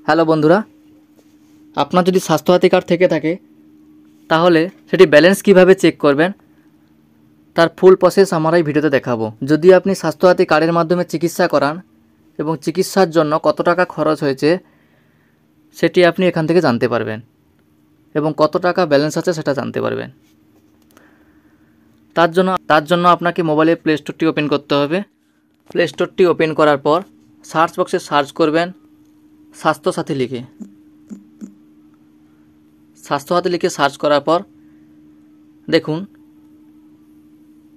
Hello বন্ধুরা, আপনার যদি স্বাস্থ্যসাথী কার্ড থেকে থাকে তাহলে সেটি ব্যালেন্স কিভাবে চেক করবেন তার ফুল প্রসেস আমরা এই ভিডিওতে দেখাবো। যদি আপনি স্বাস্থ্যসাথী কার্ডের মাধ্যমে চিকিৎসা করান এবং চিকিৎসার জন্য কত টাকা খরচ হয়েছে সেটি আপনি এখান থেকে জানতে পারবেন এবং কত টাকা ব্যালেন্স আছে সেটা জানতে পারবেন। তার জন্য আপনাকে মোবাইলে প্লে স্টোরটি ওপেন করতে হবে। প্লে স্টোরটি ওপেন করার পর সার্চ বক্সে সার্চ করবেন স্বাস্থ্যসাথী লিখে। স্বাস্থ্যসাথী লিখে সার্চ করার পর দেখুন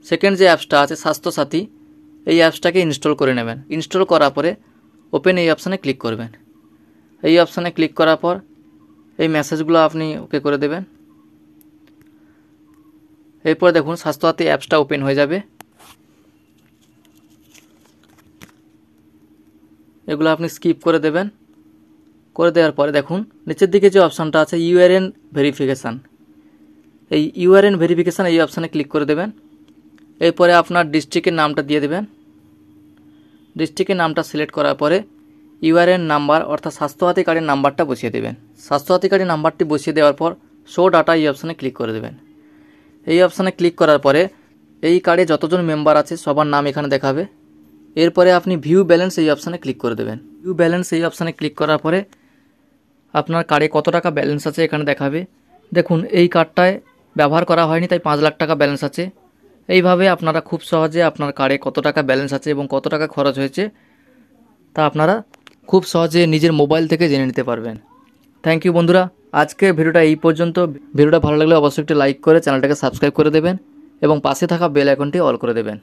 সেকেন্ড যে অ্যাপসটা আছে স্বাস্থ্যসাথী, এই অ্যাপসটাকে ইনস্টল করে নেবেন। ইনস্টল করার পরে ওপেন এই অপশানে ক্লিক করবেন। এই অপশানে ক্লিক করার পর এই মেসেজগুলো আপনি ওকে করে দেবেন। এরপর দেখুন স্বাস্থ্যসাথী অ্যাপসটা ওপেন হয়ে যাবে। এগুলো আপনি স্কিপ করে দেবেন। করে দেওয়ার পরে দেখুন নিচের দিকে যে অপশানটা আছে ইউআরএন ভেরিফিকেশান, এই ইউআরএন ভেরিফিকেশান এই অপশানে ক্লিক করে দেবেন। এরপরে আপনার ডিস্ট্রিক্টের নামটা দিয়ে দেবেন। ডিস্ট্রিক্টের নামটা সিলেক্ট করার পরে ইউআরএন নাম্বার অর্থাৎ স্বাস্থ্যসাথী কার্ডের নাম্বারটা বসিয়ে দেবেন। স্বাস্থ্যসাথী কার্ডের নাম্বারটি বসিয়ে দেওয়ার পর শো ডাটা এই অপশানে ক্লিক করে দেবেন। এই অপশানে ক্লিক করার পরে এই কার্ডে যতজন মেম্বার আছে সবার নাম এখানে দেখাবে। এরপরে আপনি ভিউ ব্যালেন্স এই অপশানে ক্লিক করে দেবেন। ভিউ ব্যালেন্স এই অপশানে ক্লিক করার পরে আপনার কার্ডে কত টাকা ব্যালেন্স আছে এখানে দেখাবে। দেখুন এই কার্ডটায় ব্যবহার করা হয়নি তাই 5 লাখ টাকা ব্যালেন্স আছে। এইভাবে আপনারা খুব সহজে আপনার কার্ডে কত টাকা ব্যালেন্স আছে এবং কত টাকা খরচ হয়েছে তা আপনারা খুব সহজে নিজের মোবাইল থেকে জেনে নিতে পারবেন। থ্যাংক ইউ বন্ধুরা, আজকে ভিডিওটা এই পর্যন্ত। ভিডিওটা ভালো লাগলে অবশ্যই একটি লাইক করে চ্যানেলটাকে সাবস্ক্রাইব করে দেবেন এবং পাশে থাকা বেল আইকনটি অল করে দেবেন।